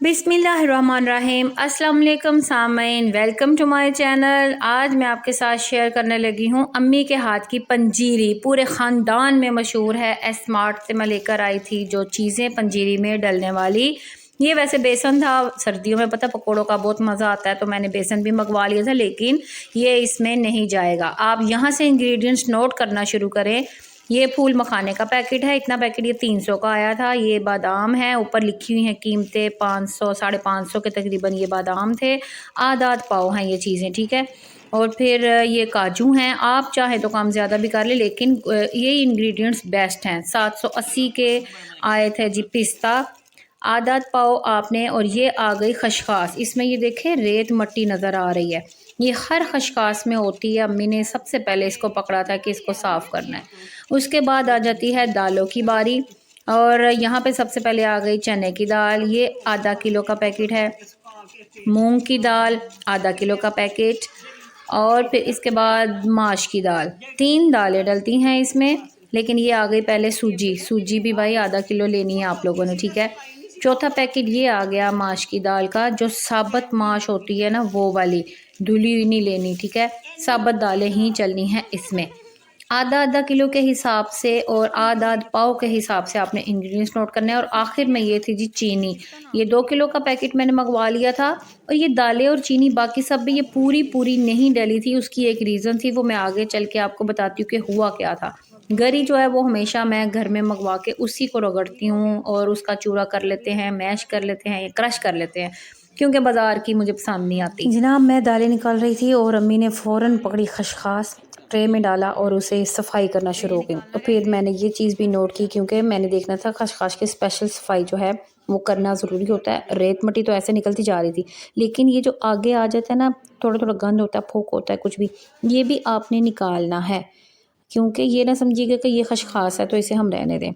बिस्मिल्लाहिर्रहमानिर्रहीम। अस्सलाम वालेकुम सामईन, वेलकम टू माय चैनल। आज मैं आपके साथ शेयर करने लगी हूँ अम्मी के हाथ की पंजीरी। पूरे ख़ानदान में मशहूर है। एस्मार्ट से मैं लेकर आई थी जो चीज़ें पंजीरी में डलने वाली। ये वैसे बेसन था, सर्दियों में पता पकौड़ों का बहुत मज़ा आता है, तो मैंने बेसन भी मंगवा लिया था, लेकिन ये इसमें नहीं जाएगा। आप यहाँ से इंग्रेडिएंट्स नोट करना शुरू करें। ये फूल मखाने का पैकेट है, इतना पैकेट ये 300 का आया था। ये बादाम है, ऊपर लिखी हुई हैं कीमतें 500 550 के तकरीबन ये बादाम थे। आधा पाव हैं ये चीज़ें, ठीक है। और फिर ये काजू हैं, आप चाहें तो काम ज़्यादा भी कर लें, लेकिन ये इंग्रेडिएंट्स बेस्ट हैं। 780 के आए थे जी पिस्ता, आधा पाव आपने। और ये आ गई खशखास, इसमें ये देखें रेत मट्टी नज़र आ रही है, ये हर खशखास में होती है। अम्मी ने सबसे पहले इसको पकड़ा था कि इसको साफ़ करना है। उसके बाद आ जाती है दालों की बारी, और यहाँ पे सबसे पहले आ गई चने की दाल, ये आधा किलो का पैकेट है। मूंग की दाल आधा किलो का पैकेट, और फिर इसके बाद माश की दाल, 3 दालें डलती हैं इसमें। लेकिन ये आ गई पहले सूजी, सूजी भी भाई आधा किलो लेनी है आप लोगों ने, ठीक है। चौथा पैकेट ये आ गया माश की दाल का, जो साबुत माश होती है ना वो वाली, धुली हुई नहीं लेनी, ठीक है। साबुत दालें ही चलनी हैं इसमें। आधा आधा किलो के हिसाब से और आधा पाव के हिसाब से आपने इंग्रेडिएंट्स नोट करने हैं। और आखिर में ये थी जी चीनी, ये 2 किलो का पैकेट मैंने मंगवा लिया था। और ये दालें और चीनी बाकी सब भी ये पूरी पूरी नहीं डली थी, उसकी एक रीज़न थी, वो मैं आगे चल के आपको बताती हूँ कि हुआ क्या था। गरी जो है वो हमेशा मैं घर में मंगवा के उसी को रगड़ती हूँ और उसका चूरा कर लेते हैं, मैश कर लेते हैं, क्रश कर लेते हैं, क्योंकि बाज़ार की मुझे पसंद नहीं आती। जनाब मैं दालें निकाल रही थी और अम्मी ने फ़ौरन पकड़ी खशखास, ट्रे में डाला और उसे सफाई करना शुरू हो गई। और फिर मैंने ये चीज़ भी नोट की, क्योंकि मैंने देखना था खशखाश की स्पेशल सफाई जो है वो करना ज़रूरी होता है। रेत मिट्टी तो ऐसे निकलती जा रही थी, लेकिन ये जो आगे आ जाता है ना, थोड़ा थोड़ा गंद होता है, फूक होता है कुछ भी, ये भी आपने निकालना है। क्योंकि ये ना समझिएगा कि ये खशखास है तो इसे हम रहने दें।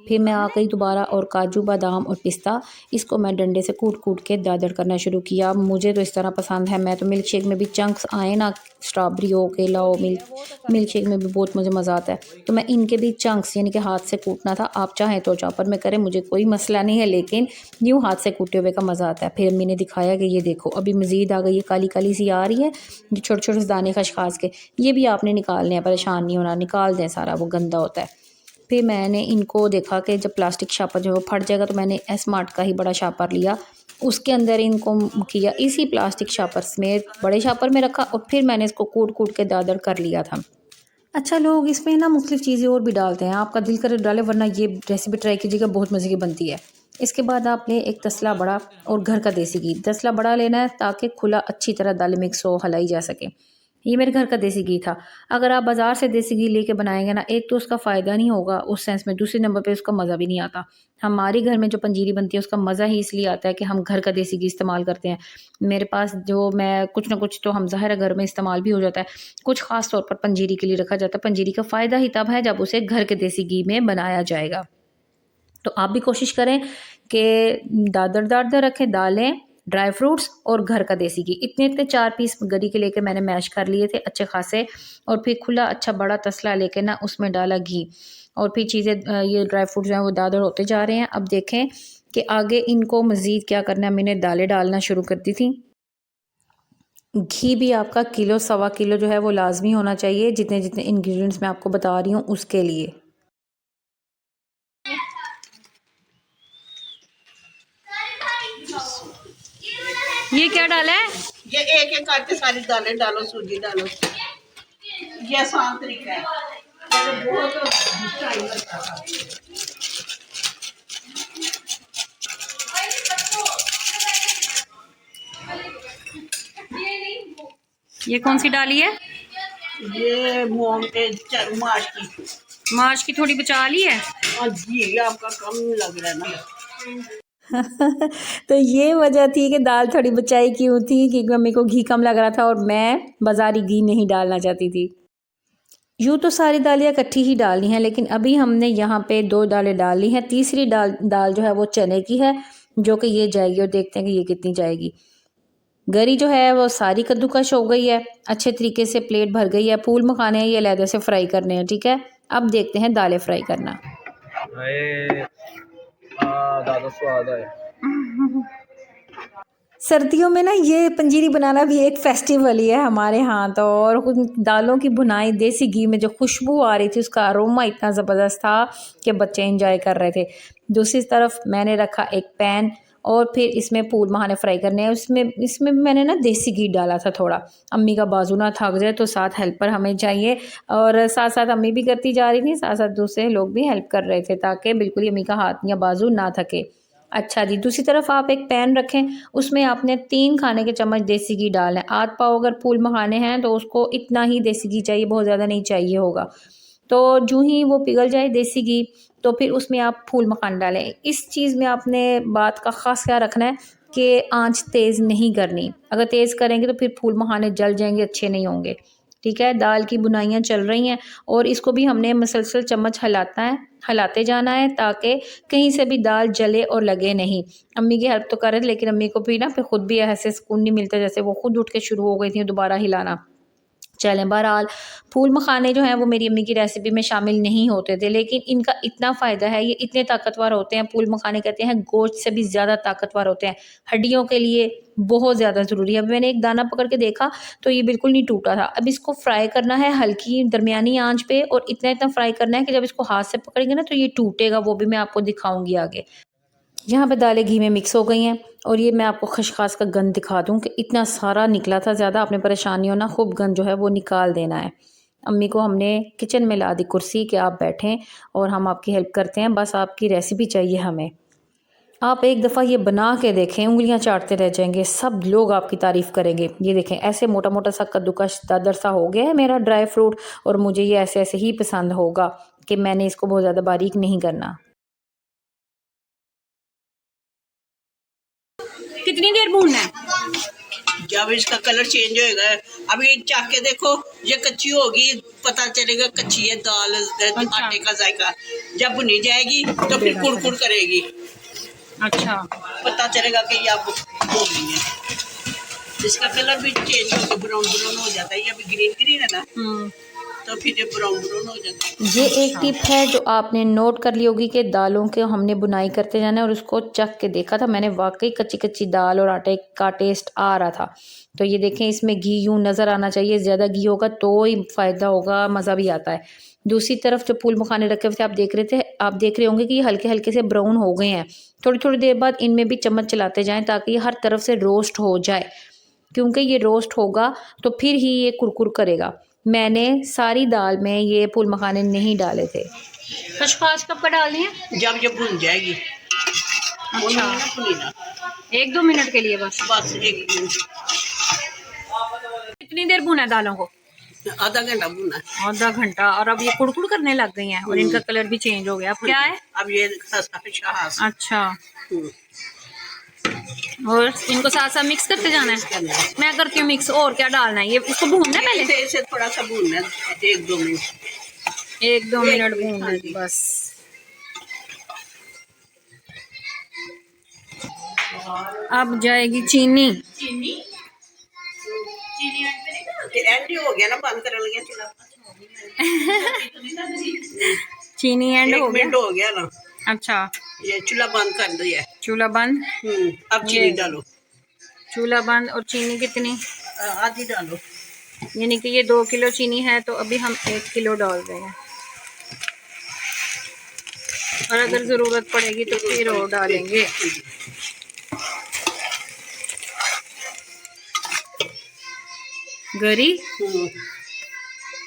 फिर मैं आ गई दोबारा, और काजू बादाम और पिस्ता, इसको मैं डंडे से कूट कूट के दादड़ करना शुरू किया। मुझे तो इस तरह पसंद है, मैं तो मिल्क शेक में भी चंक्स आए ना, स्ट्रॉबेरी हो केला हो, मिल्क शेक में भी बहुत मुझे मज़ा आता है, तो मैं इनके भी चंक्स यानी कि हाथ से कूटना था। आप चाहें तो चॉपर में करें, मुझे कोई मसला नहीं है, लेकिन यूँ हाथ से कूटे हुए का मज़ा आता है। फिर मैंने दिखाया कि ये देखो अभी मज़ीद आ गई, ये काली काली सी आ रही है, जो छोटे छोटे से दाने खशखास के, ये भी आपने निकालने हैं, परेशान नहीं होना, निकाल दें सारा, वो गंदा होता है। फिर मैंने इनको देखा कि जब प्लास्टिक शापर जो है वो फट जाएगा, तो मैंने स्मार्ट का ही बड़ा शापर लिया, उसके अंदर इनको किया, इसी प्लास्टिक शापर समेत बड़े शापर में रखा, और फिर मैंने इसको कूट कूट के दादड़ कर लिया था। अच्छा, लोग इसमें ना मुख्तलिफ चीज़ें और भी डालते हैं, आपका दिल करे डालें, वरना ये रेसिपी ट्राई कीजिएगा, बहुत मज़े की बनती है। इसके बाद आप लें एक तसला बड़ा और घर का देसी घी। तसला बड़ा लेना है ताकि खुला अच्छी तरह दालें मिक्स हो, हलाई जा सके। ये मेरे घर का देसी घी था। अगर आप बाज़ार से देसी घी लेके बनाएंगे ना, एक तो उसका फ़ायदा नहीं होगा उस सेंस में, दूसरे नंबर पे उसका मज़ा भी नहीं आता। हमारे घर में जो पंजीरी बनती है उसका मज़ा ही इसलिए आता है कि हम घर का देसी घी इस्तेमाल करते हैं। मेरे पास जो मैं कुछ ना कुछ तो हम ज़ाहिर है घर में इस्तेमाल भी हो जाता है, कुछ ख़ास तौर पर पंजीरी के लिए रखा जाता है। पंजीरी का फ़ायदा ही तब है जब उसे घर के देसी घी में बनाया जाएगा। तो आप भी कोशिश करें कि दादर दादर रखें, दालें, ड्राई फ्रूट्स और घर का देसी घी, इतने इतने 4 पीस गरी के लेके मैंने मैश कर लिए थे अच्छे खासे। और फिर खुला अच्छा बड़ा तसला लेके ना उसमें डाला घी, और फिर चीज़ें ये ड्राई फ्रूट्स जो हैं वो दादर होते जा रहे हैं। अब देखें कि आगे इनको मज़ीद क्या करना है। मैंने दालें डालना शुरू कर दी थी। घी भी आपका किलो सवा किलो जो है वो लाजमी होना चाहिए, जितने जितने इंग्रेडिएंट्स मैं आपको बता रही हूँ उसके लिए। ये क्या डाला है? ये एक एक करके सारी दालें डालो, सूजी डालो, ये आसान तरीका है, बहुत टाइम लगता है। ये कौन सी डाली है? ये मार्च की थोड़ी बचा ली है। जी आपका कम लग रहा है ना। तो ये वजह थी कि दाल थोड़ी बचाई क्यों थी, क्योंकि मम्मी को घी कम लग रहा था और मैं बाज़ारी घी नहीं डालना चाहती थी। यूँ तो सारी दालें इकट्ठी ही डालनी है, लेकिन अभी हमने यहाँ पे 2 दालें डाल ली हैं। तीसरी दाल जो है वो चने की है, जो कि ये जाएगी, और देखते हैं कि ये कितनी जाएगी। गरी जो है वो सारी कद्दूकश हो गई है, अच्छे तरीके से प्लेट भर गई है। फूल मखाने हैं, ये अलहदे से फ्राई करने हैं, ठीक है। अब देखते हैं दालें फ्राई करना। दादा स्वाद है। सर्दियों में ना ये पंजीरी बनाना भी एक फेस्टिवल ही है हमारे यहाँ तो। और उन दालों की भुनाई देसी घी में जो खुशबू आ रही थी, उसका अरोमा इतना ज़बरदस्त था कि बच्चे एंजॉय कर रहे थे। दूसरी तरफ मैंने रखा एक पैन और फिर इसमें फूल मखाने फ्राई करने हैं। उसमें इसमें मैंने ना देसी घी डाला था थोड़ा। अम्मी का बाजू ना थक जाए तो साथ हेल्पर हमें चाहिए, और साथ साथ अम्मी भी करती जा रही थी, साथ साथ दूसरे लोग भी हेल्प कर रहे थे ताकि बिल्कुल ही अम्मी का हाथ या बाजू ना थके। अच्छा जी, दूसरी तरफ आप एक पैन रखें, उसमें आपने 3 खाने के चम्मच देसी घी डालना है। आध पाव अगर फूल मखाने हैं तो उसको इतना ही देसी घी चाहिए, बहुत ज़्यादा नहीं चाहिए होगा। तो जूँ ही वो पिघल जाए देसी घी, तो फिर उसमें आप फूल मखाने डालें। इस चीज़ में आपने बात का ख़ास ख्याल रखना है कि आँच तेज़ नहीं करनी। अगर तेज़ करेंगे तो फिर फूल मखाने जल जाएँगे, अच्छे नहीं होंगे। ठीक है, दाल की बुनाइयाँ चल रही हैं और इसको भी हमने मुसलसल चम्मच हिलाते जाना है ताकि कहीं से भी दाल जले और लगे नहीं। अम्मी की हेल्प तो कर रहे थे, लेकिन अम्मी को भी ना फिर खुद भी ऐसे सुकून नहीं मिलता, जैसे वो खुद उठ के शुरू हो गई थी दोबारा हिलाना। चलें, बहरहाल फूल मखाने जो हैं वो मेरी अम्मी की रेसिपी में शामिल नहीं होते थे, लेकिन इनका इतना फ़ायदा है, ये इतने ताकतवर होते हैं। फूल मखाने कहते हैं गोश्त से भी ज़्यादा ताकतवर होते हैं, हड्डियों के लिए बहुत ज़्यादा ज़रूरी है। अब मैंने एक दाना पकड़ के देखा तो ये बिल्कुल नहीं टूटा था। अब इसको फ्राई करना है हल्की दरमियानी आंच पे, और इतना फ्राई करना है कि जब इसको हाथ से पकड़ेंगे ना तो ये टूटेगा, वो भी मैं आपको दिखाऊंगी आगे। यहाँ पे दालें घी में मिक्स हो गई हैं और ये मैं आपको खशखास का गंद दिखा दूँ कि इतना सारा निकला था। ज़्यादा आपने परेशानी हो ना, खूब गंद जो है वो निकाल देना है। अम्मी को हमने किचन में ला दी कुर्सी कि आप बैठें और हम आपकी हेल्प करते हैं, बस आपकी रेसिपी चाहिए हमें। आप एक दफ़ा ये बना के देखें, उंगलियां चाटते रह जाएंगे, सब लोग आपकी तारीफ़ करेंगे। ये देखें, ऐसे मोटा मोटा सा कद्दूकस दादर सा हो गया है मेरा ड्राई फ्रूट, और मुझे ये ऐसे ऐसे ही पसंद होगा कि मैंने इसको बहुत ज़्यादा बारीक नहीं करना। कितनी देर भूनना है? जब इसका कलर चेंज होएगा, अभी चाक के देखो, ये कच्ची होगी, पता चलेगा कच्ची है दाल। अच्छा। आटे का जायका जब भुनी जाएगी तो फिर कुरकुर करेगी, अच्छा। पता चलेगा कि ये अब हो गई है। इसका कलर भी चेंज होकर ब्राउन ब्राउन हो जाता है। ये अभी ग्रीन ग्रीन है ना, तो फिर ये ब्राउन ब्राउन हो जाता है। ये एक टिप है जो आपने नोट कर ली होगी कि दालों के हमने बुनाई करते जाना है, और उसको चख के देखा था मैंने, वाकई कच्ची कच्ची दाल और आटे का टेस्ट आ रहा था। तो ये देखें, इसमें घी यूँ नज़र आना चाहिए, ज़्यादा घी होगा तो ही फ़ायदा होगा, मज़ा भी आता है। दूसरी तरफ जो फूल मखाने रखे हुए थे, आप देख रहे होंगे कि ये हल्के हल्के से ब्राउन हो गए हैं। थोड़ी थोड़ी देर बाद इनमें भी चम्मच चलाते जाएँ ताकि ये हर तरफ से रोस्ट हो जाए, क्योंकि ये रोस्ट होगा तो फिर ही ये कुरकुर करेगा। मैंने सारी दाल में ये फूल मखाने नहीं डाले थे। खसखस कब का डालनी है? जब जब भुन जाएगी। अच्छा, भुनी 1-2 मिनट के लिए बस। बस एक कितनी देर भुना है दालों को? आधा घंटा भुना है। आधा घंटा। और अब ये कुड़कुड़ करने लग गई हैं और इनका कलर भी चेंज हो गया। अब क्या है? अब ये खसखस। अच्छा, और इनको साथ साथ मिक्स करते जाना है। मैं करती हूँ मिक्स। और क्या डालना है? ये इसको भूनना है पहले? इसे थोड़ा सा भूनना है, 1-2 मिनट। 1-2 मिनट भूनना है बस। अब जाएगी चीनी। एंड हो गया ना, बंद कर लिया चूल्हा। चीनी एंड हो गया। हो गया ना। अच्छा, ये चूल्हा बंद कर दिया है। चूल्हा बंद। अब चीनी डालो। चूल्हा बंद। और चीनी कितनी? आधी डालो। यानी कि ये 2 किलो चीनी है तो अभी हम 1 किलो डाल रहे हैं, और अगर ज़रूरत पड़ेगी तो फिर और डालेंगे। गरी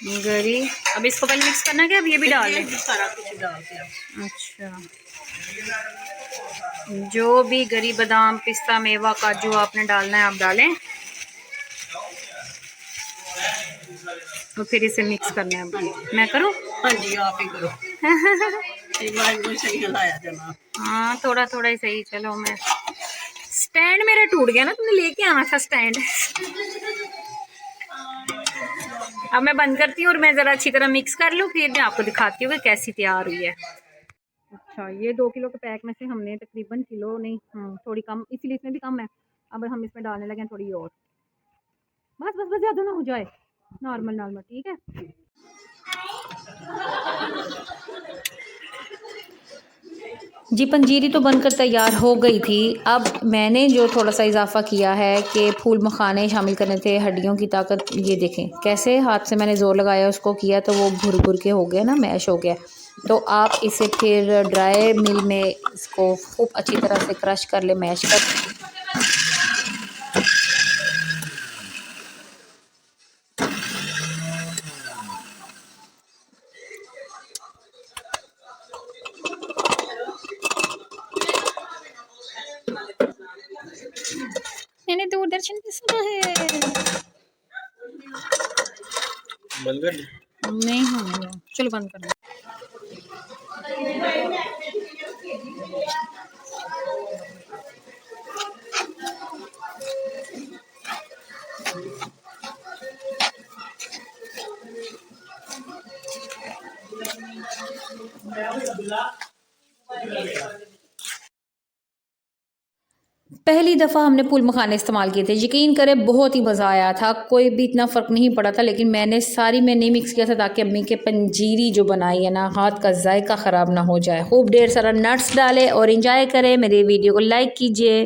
गरी। अब इसको पहले मिक्स करना है क्या? अब ये भी डाल दें? सारा कुछ डाल के। अच्छा, जो भी गरी बादाम पिस्ता मेवा काजू आपने डालना है आप डालें, तो फिर इसे मिक्स करना है। मैं करूँ? हाँ जी, आप ही करो। सही हिलाया जाना। हाँ, थोड़ा थोड़ा ही सही। चलो, मैं स्टैंड मेरा टूट गया ना, तुमने लेके आना था स्टैंड। अब मैं बंद करती हूँ और मैं ज़रा अच्छी तरह मिक्स कर लूँ, फिर मैं आपको दिखाती हूँ कि कैसी तैयार हुई है। अच्छा, ये 2 किलो के पैक में से हमने तकरीबन किलो नहीं, थोड़ी कम, इसीलिए इसमें भी कम है। अब हम इसमें डालने लगे थोड़ी और। बस बस बस, ज़्यादा ना हो जाए, नॉर्मल नॉर्मल, ठीक है। जी पंजीरी तो बनकर तैयार हो गई थी। अब मैंने जो थोड़ा सा इजाफ़ा किया है कि फूल मखाने शामिल करने थे, हड्डियों की ताकत। ये देखें कैसे हाथ से मैंने ज़ोर लगाया, उसको किया तो वो भुर भुर के हो गया ना, मैश हो गया। तो आप इसे फिर ड्राई मिल में इसको खूब अच्छी तरह से क्रश कर ले, मैश कर। मैंने दूरदर्शन पे सुना है। बंद कर नहीं होगा, चलो बंद कर दो। पहली दफ़ा हमने फूल मखाने इस्तेमाल किए थे, यकीन करें बहुत ही मज़ा आया था। कोई भी इतना फ़र्क नहीं पड़ा था, लेकिन मैंने सारी में नहीं मिक्स किया था ताकि अम्मी के पंजीरी जो बनाई है ना, हाथ का जायका ख़राब ना हो जाए। खूब ढेर सारा नट्स डालें और इंजॉय करें। मेरी वीडियो को लाइक कीजिए।